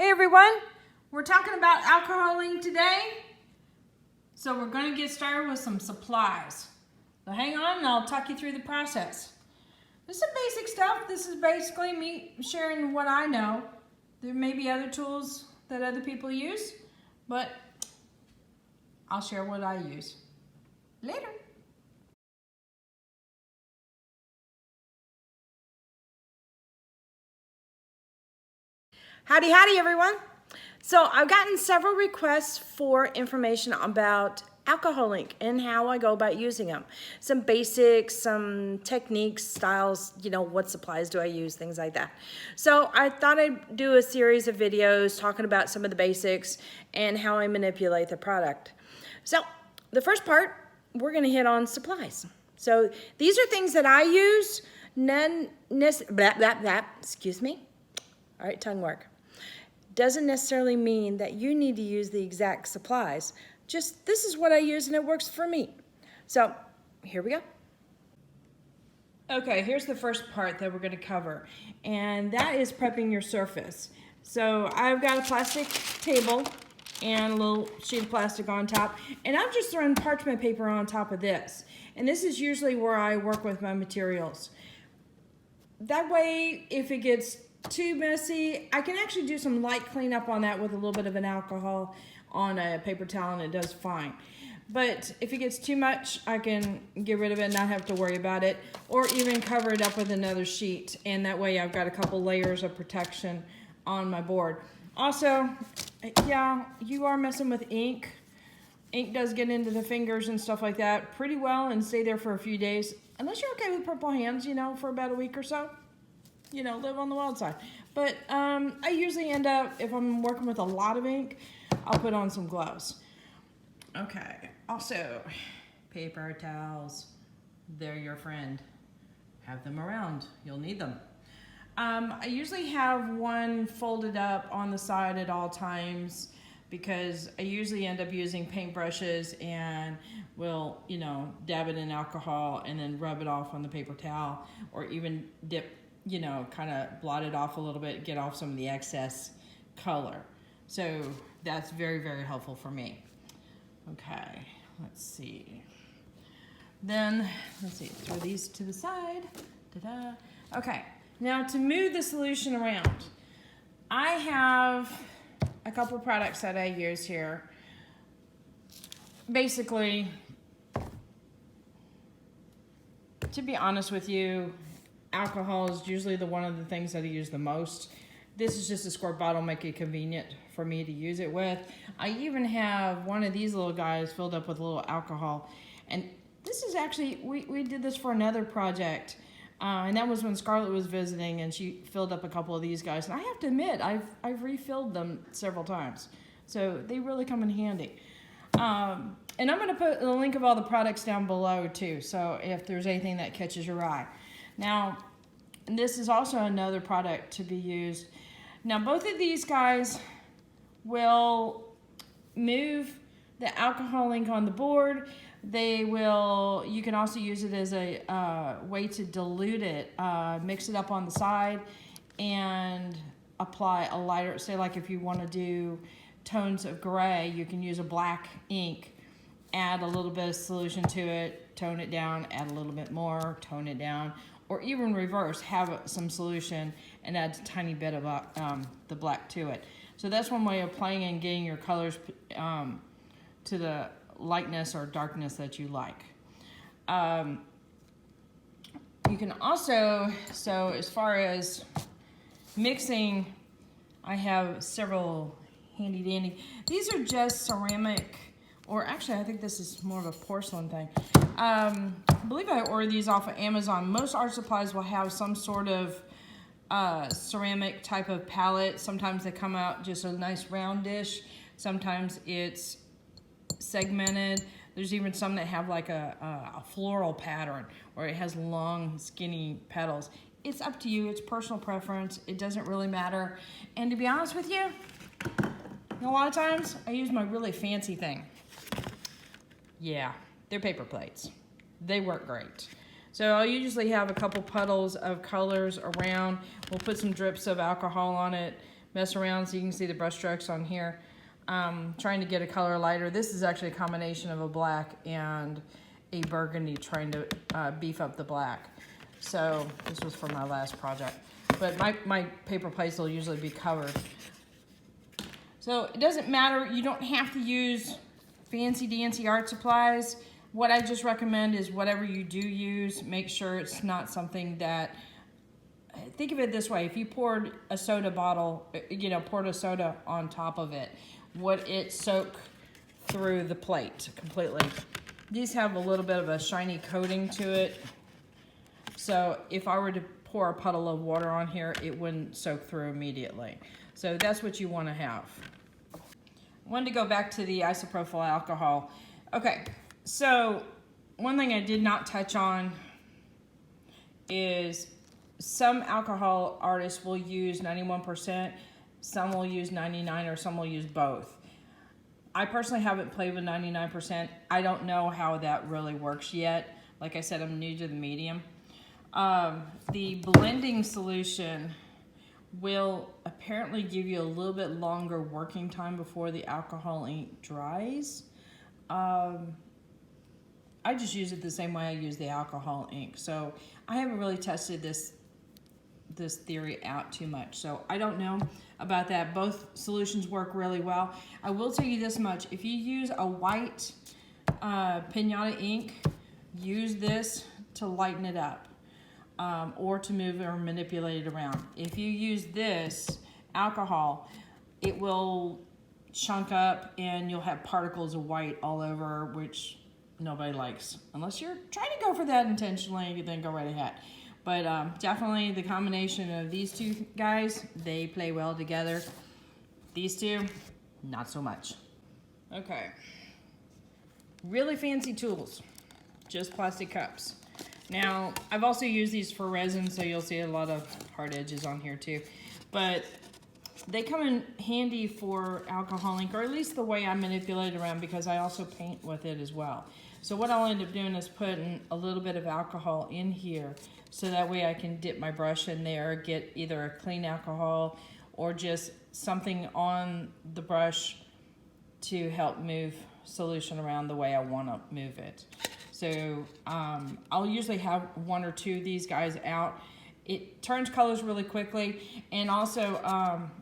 Hey everyone, we're talking about alcoholing today. So we're going to get started with some supplies. So hang on and I'll talk you through the process. This is basic stuff. This is basically me sharing what I know. There may be other tools that other people use, but I'll share what I use. Later. Howdy everyone. So I've gotten several requests for information about alcoholing and how I go about using them. Some basics, some techniques, styles, what supplies do I use, things like that. So I thought I'd do a series of videos talking about some of the basics and how I manipulate the product. So the first part, we're gonna hit on supplies. So these are things that I use, excuse me. All right, tongue work. Doesn't necessarily mean that you need to use the exact supplies. Just this is what I use and it works for me. So here we go. Okay, here's the first part that we're going to cover, and that is prepping your surface. So I've got a plastic table and a little sheet of plastic on top, and I've just thrown parchment paper on top of this. And this is usually where I work with my materials. That way, if it gets too messy, I can actually do some light cleanup on that with a little bit of an alcohol on a paper towel and it does fine. But if it gets too much, I can get rid of it and not have to worry about it, or even cover it up with another sheet, and that way I've got a couple layers of protection on my board. Also, yeah, you are messing with ink. Ink does get into the fingers and stuff like that pretty well and stay there for a few days, unless you're okay with purple hands, for about a week or so. Live on the wild side. But I usually end up, if I'm working with a lot of ink, I'll put on some gloves. Okay, also, paper towels, they're your friend. Have them around, you'll need them. I usually have one folded up on the side at all times because I usually end up using paintbrushes and will, dab it in alcohol and then rub it off on the paper towel, or even dip, kind of blot it off a little bit, get off some of the excess color. So that's very, very helpful for me. Okay, let's see. Then, let's see, throw these to the side. Ta-da. Okay, now to move the solution around, I have a couple products that I use here. Basically, to be honest with you, alcohol is usually one of the things that I use the most. This is just a squirt bottle, make it convenient for me to use it with. I even have one of these little guys filled up with a little alcohol. And this is actually, we did this for another project. And that was when Scarlett was visiting and she filled up a couple of these guys. And I have to admit, I've refilled them several times. So they really come in handy. And I'm gonna put the link of all the products down below too. So if there's anything that catches your eye. Now, this is also another product to be used. Now, both of these guys will move the alcohol ink on the board. You can also use it as a way to dilute it, mix it up on the side and apply a lighter, say like if you want to do tones of gray, you can use a black ink, add a little bit of solution to it, tone it down, add a little bit more, tone it down, or even reverse, have some solution and add a tiny bit of the black to it. So that's one way of playing and getting your colors to the lightness or darkness that you like. You can also, so as far as mixing, I have several handy dandy. These are just ceramic, or actually I think this is more of a porcelain thing. I believe I ordered these off of Amazon. Most art supplies will have some sort of ceramic type of palette. Sometimes they come out just a nice round dish. Sometimes it's segmented. There's even some that have like a floral pattern where it has long skinny petals. It's up to you. It's personal preference. It doesn't really matter. And to be honest with you, a lot of times I use my really fancy thing. Yeah, they're paper plates. They work great. So I'll usually have a couple puddles of colors around. We'll put some drips of alcohol on it, mess around so you can see the brush strokes on here. Trying to get a color lighter. This is actually a combination of a black and a burgundy, trying to beef up the black. So this was for my last project. But my paper plates will usually be covered. So it doesn't matter, you don't have to use fancy dancy art supplies. What I just recommend is whatever you do use, make sure it's not something that, think of it this way, if you poured a soda bottle, poured a soda on top of it, would it soak through the plate completely? These have a little bit of a shiny coating to it. So if I were to pour a puddle of water on here, it wouldn't soak through immediately. So that's what you want to have. I wanted to go back to the isopropyl alcohol. Okay, so one thing I did not touch on is some alcohol artists will use 91%, some will use 99%, or some will use both. I personally haven't played with 99%. I don't know how that really works yet. Like I said, I'm new to the medium. The blending solution will apparently give you a little bit longer working time before the alcohol ink dries. I just use it the same way I use the alcohol ink. So I haven't really tested this theory out too much. So I don't know about that. Both solutions work really well. I will tell you this much. If you use a white pinata ink, use this to lighten it up. Or to move or manipulate it around. If you use this alcohol, it will chunk up and you'll have particles of white all over, which nobody likes. Unless you're trying to go for that intentionally, then go right ahead. But definitely the combination of these two guys, they play well together. These two, not so much. Okay. Really fancy tools, just plastic cups. Now, I've also used these for resin, so you'll see a lot of hard edges on here too. But they come in handy for alcohol ink, or at least the way I manipulate it around, because I also paint with it as well. So what I'll end up doing is putting a little bit of alcohol in here, so that way I can dip my brush in there, get either a clean alcohol or just something on the brush to help move solution around the way I want to move it. So I'll usually have one or two of these guys out. It turns colors really quickly. And also,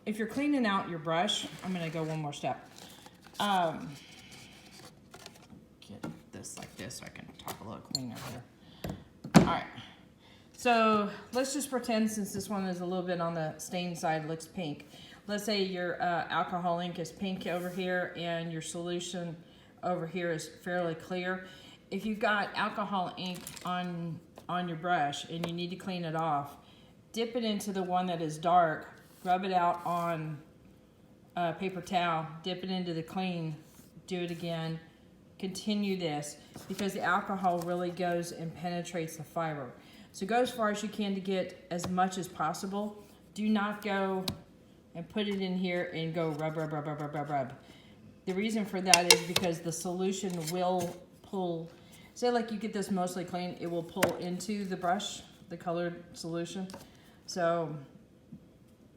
if you're cleaning out your brush, I'm gonna go one more step. Get this like this so I can talk a little cleaner here. All right, so let's just pretend, since this one is a little bit on the stain side, looks pink. Let's say your alcohol ink is pink over here and your solution over here is fairly clear. If you've got alcohol ink on your brush and you need to clean it off, dip it into the one that is dark, rub it out on a paper towel, dip it into the clean, do it again, continue this, because the alcohol really goes and penetrates the fiber. So go as far as you can to get as much as possible. Do not go and put it in here and go rub, rub, rub, rub, rub, rub, rub. The reason for that is because the solution will pull, say like you get this mostly clean, it will pull into the brush, the colored solution. So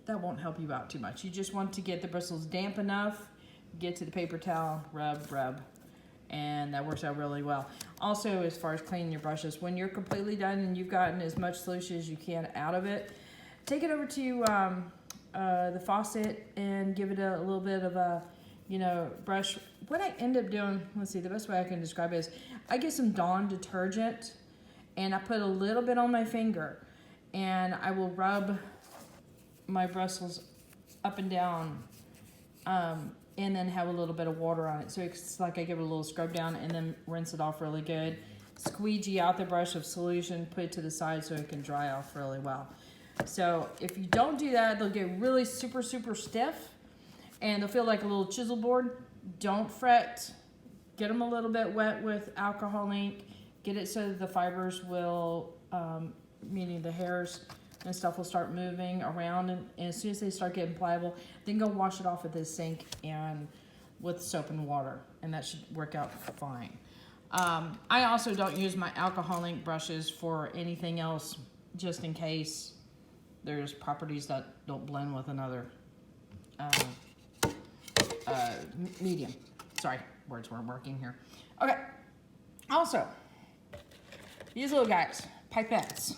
that won't help you out too much. You just want to get the bristles damp enough, get to the paper towel, rub, rub, and that works out really well. Also, as far as cleaning your brushes, when you're completely done and you've gotten as much solution as you can out of it, take it over to the faucet and give it a little bit of a brush. What I end up doing, let's see, the best way I can describe it is I get some Dawn detergent and I put a little bit on my finger and I will rub my bristles up and down and then have a little bit of water on it. So it's like I give it a little scrub down and then rinse it off really good. Squeegee out the brush of solution, put it to the side so it can dry off really well. So if you don't do that, they'll get really super, super stiff and they'll feel like a little chisel board. Don't fret. Get them a little bit wet with alcohol ink. Get it so that the fibers will, meaning the hairs and stuff, will start moving around. And as soon as they start getting pliable, then go wash it off at the sink and with soap and water. And that should work out fine. I also don't use my alcohol ink brushes for anything else, just in case there's properties that don't blend with another medium. Sorry, words weren't working here. Okay. Also, these little guys, pipettes,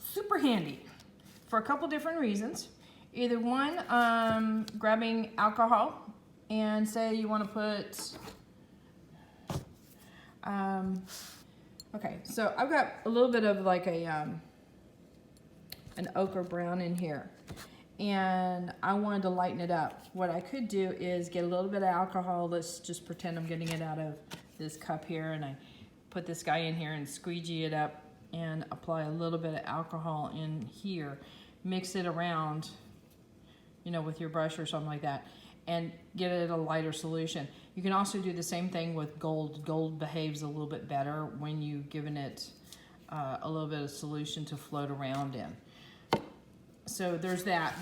super handy for a couple different reasons. Either one, grabbing alcohol, and say you want to put, okay, so I've got a little bit of like an ochre brown in here, and I wanted to lighten it up. What I could do is get a little bit of alcohol. Let's just pretend I'm getting it out of this cup here, and I put this guy in here and squeegee it up and apply a little bit of alcohol in here. Mix it around, you know, with your brush or something like that, and get it a lighter solution. You can also do the same thing with gold. Gold behaves a little bit better when you've given it a little bit of solution to float around in. So there's that.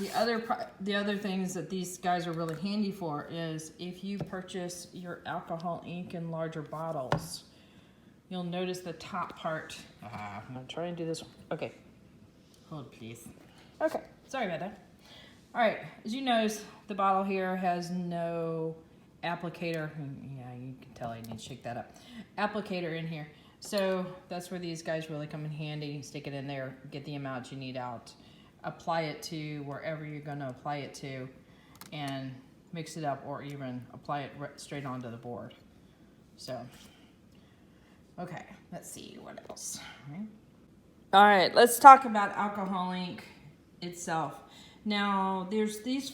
The other things that these guys are really handy for is if you purchase your alcohol ink in larger bottles, you'll notice the top part. I'm gonna try and do this one. Okay, hold please. Okay, sorry about that. All right, as you notice, the bottle here has no applicator. Yeah, you can tell I need to shake that up. Applicator in here. So that's where these guys really come in handy. Stick it in there, get the amount you need out, apply it to wherever you're gonna apply it to, and mix it up, or even apply it straight onto the board. So, okay, let's see what else. All right, let's talk about alcohol ink itself. Now, there's these,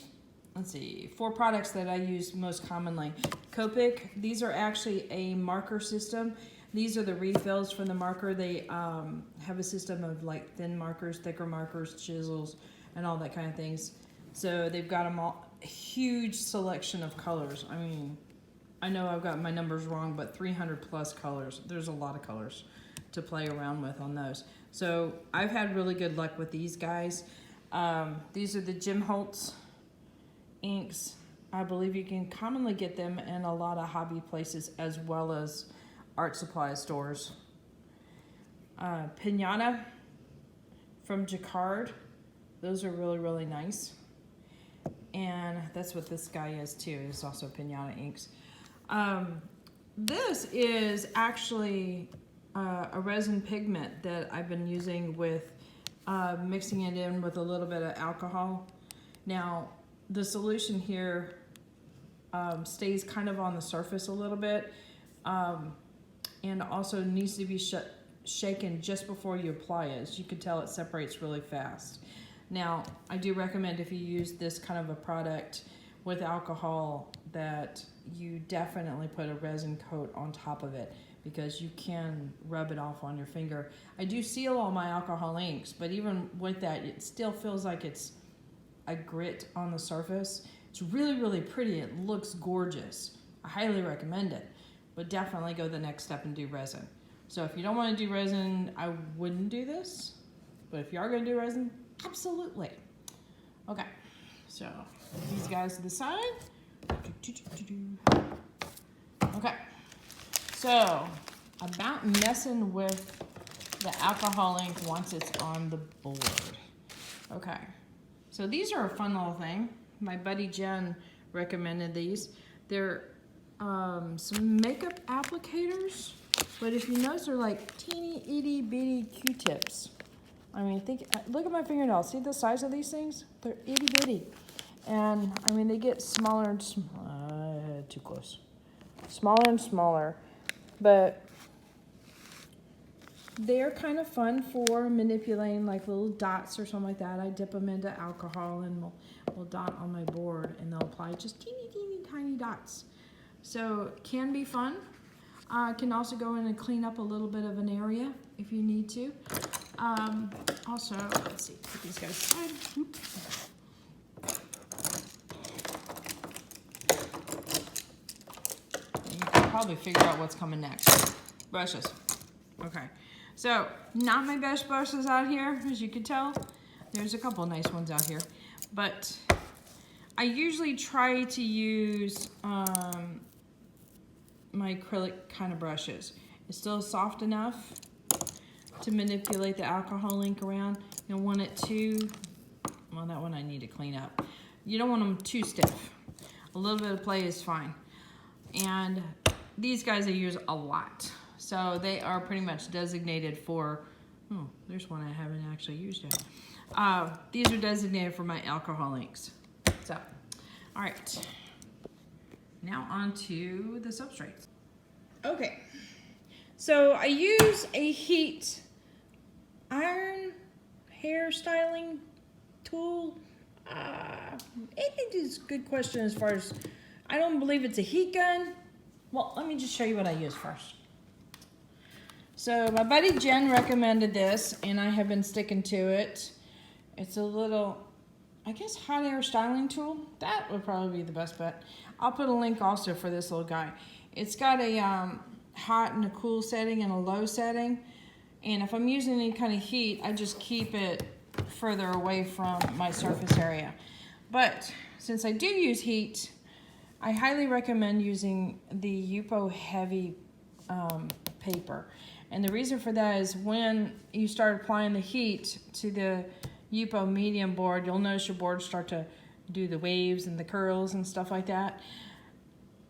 let's see, 4 products that I use most commonly. Copic, these are actually a marker system. These are the refills for the marker. They have a system of like thin markers, thicker markers, chisels, and all that kind of things. So they've got them all, a huge selection of colors. I mean, I know I've got my numbers wrong, but 300 plus colors. There's a lot of colors to play around with on those. So I've had really good luck with these guys. These are the Jim Holtz inks. I believe you can commonly get them in a lot of hobby places as well as art supply stores. Pinata from Jacquard. Those are really, really nice. And that's what this guy is too. It's also Pinata inks. This is actually a resin pigment that I've been using with mixing it in with a little bit of alcohol. Now, the solution here stays kind of on the surface a little bit, and also needs to be shaken just before you apply it. As you can tell, it separates really fast. Now, I do recommend if you use this kind of a product with alcohol that you definitely put a resin coat on top of it, because you can rub it off on your finger. I do seal all my alcohol inks, but even with that, it still feels like it's a grit on the surface. It's really, really pretty. It looks gorgeous. I highly recommend it, but definitely go the next step and do resin. So if you don't want to do resin, I wouldn't do this, but if you are going to do resin, absolutely. Okay, so these guys to the side. Okay, so about messing with the alcohol ink once it's on the board. Okay, so these are a fun little thing. My buddy Jen recommended these. They're some makeup applicators, but if you notice, they're like teeny itty bitty Q-tips. I mean, look at my fingernails. See the size of these things? They're itty bitty. And I mean, they get smaller and smaller, too close. Smaller and smaller, but they're kind of fun for manipulating like little dots or something like that. I dip them into alcohol and we'll dot on my board, and they'll apply just teeny, teeny, tiny dots. So it can be fun. Can also go in and clean up a little bit of an area if you need to. Also, let's see, put these guys aside. Oops. You can probably figure out what's coming next. Brushes. Okay, so not my best brushes out here, as you can tell. There's a couple nice ones out here, but I usually try to use my acrylic kind of brushes. It's still soft enough to manipulate the alcohol ink around. You don't want it to, well, that one I need to clean up. you don't want them too stiff. A little bit of play is fine. And these guys I use a lot. So they are pretty much designated for, oh, there's one I haven't actually used yet. These are designated for my alcohol inks. So, all right. Now on to the substrates. Okay, so I use a heat iron hair styling tool. It is a good question as far as, I don't believe it's a heat gun. Well, let me just show you what I use first. So my buddy Jen recommended this, and I have been sticking to it. It's a little, I guess, hot air styling tool. That would probably be the best bet. I'll put a link also for this little guy. It's got a hot and a cool setting and a low setting. And if I'm using any kind of heat, I just keep it further away from my surface area. But since I do use heat, I highly recommend using the Yupo heavy paper. And the reason for that is when you start applying the heat to the Yupo medium board, you'll notice your board start to do the waves and the curls and stuff like that.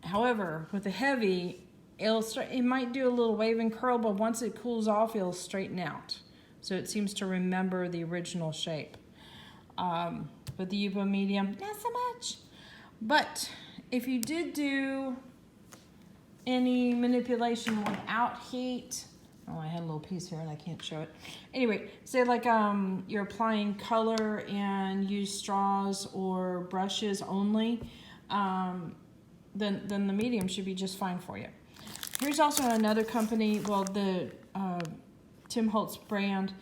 However, with the heavy, it might do a little wave and curl, but once it cools off, it'll straighten out. So it seems to remember the original shape. With the Yupo medium, not so much. But if you did do any manipulation without heat, oh, I had a little piece here and I can't show it. Anyway, say like you're applying color and use straws or brushes only, then the medium should be just fine for you. Here's also another company, well, the Tim Holtz brand,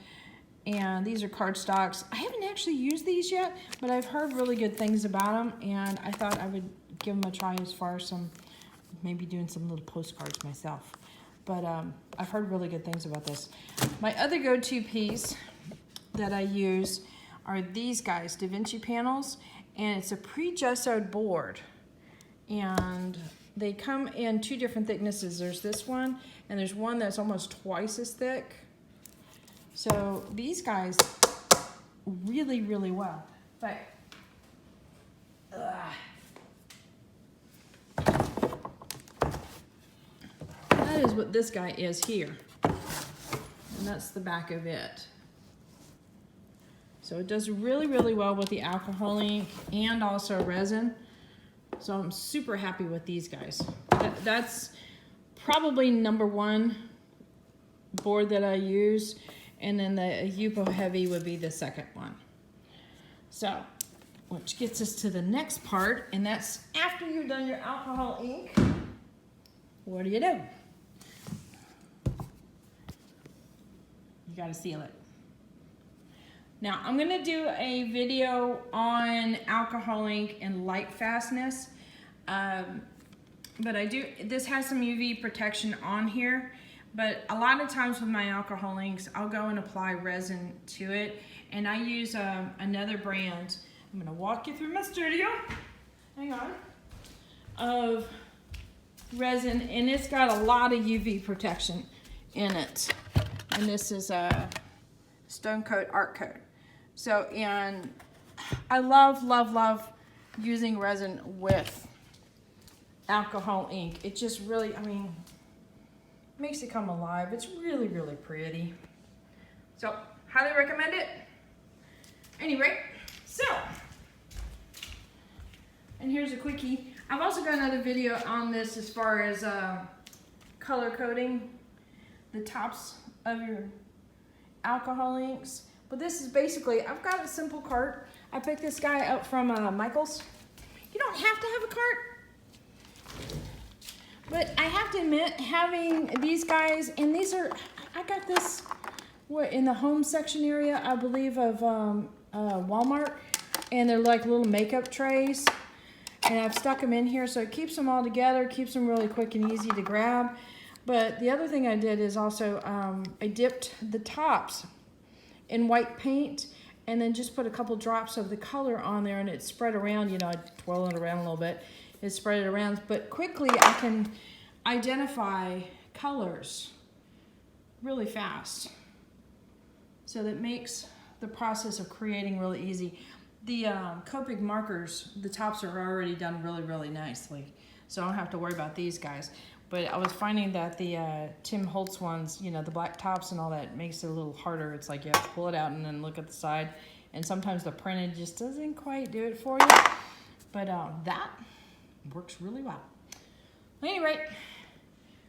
and these are cardstocks. I haven't actually used these yet, but I've heard really good things about them, and I thought I would give them a try as far as some, maybe doing some little postcards myself. But I've heard really good things about this. My other go-to piece that I use are these guys, Da Vinci panels, and it's a pre-gessoed board. And they come in two different thicknesses. There's this one, and there's one that's almost twice as thick. So these guys really, really well. But, that is what this guy is here. And that's the back of it. So it does really, really well with the alcohol ink and also resin. So I'm super happy with these guys. That's probably #1 board that I use. And then the Yupo Heavy would be the second one. So, which gets us to the next part, and that's after you've done your alcohol ink, what do? You gotta seal it. Now, I'm gonna do a video on alcohol ink and light fastness, but this has some UV protection on here, but a lot of times with my alcohol inks, I'll go and apply resin to it, and I use another brand. I'm gonna walk you through my studio, hang on, of resin, and it's got a lot of UV protection in it, and this is a Stone Coat Art Coat. So, and I love, love, love using resin with alcohol ink. It just really, I mean, makes it come alive. It's really, really pretty. So, highly recommend it. Anyway, so, and here's a quickie. I've also got another video on this as far as color coding the tops of your alcohol inks. But this is basically, I've got a simple cart. I picked this guy up from Michael's. You don't have to have a cart. But I have to admit, having these guys, and these are, I got this in the home section area, I believe, of Walmart. And they're like little makeup trays. And I've stuck them in here, so it keeps them all together, keeps them really quick and easy to grab. But the other thing I did is also, I dipped the tops in white paint, and then just put a couple drops of the color on there, and it spread around, you know, I twirl it around a little bit, it spread it around, but quickly I can identify colors really fast. So that makes the process of creating really easy. the Copic markers, the tops are already done really, really nicely. So I don't have to worry about these guys. But I was finding that the Tim Holtz ones, you know, the black tops and all that makes it a little harder. It's like you have to pull it out and then look at the side. And sometimes the printed just doesn't quite do it for you. But that works really well. At any rate,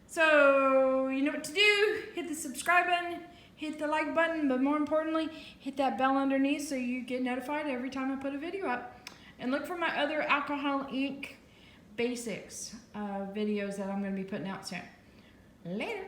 so you know what to do. Hit the subscribe button, hit the like button, but more importantly, hit that bell underneath so you get notified every time I put a video up. And look for my other alcohol ink basics videos that I'm going to be putting out soon. Later.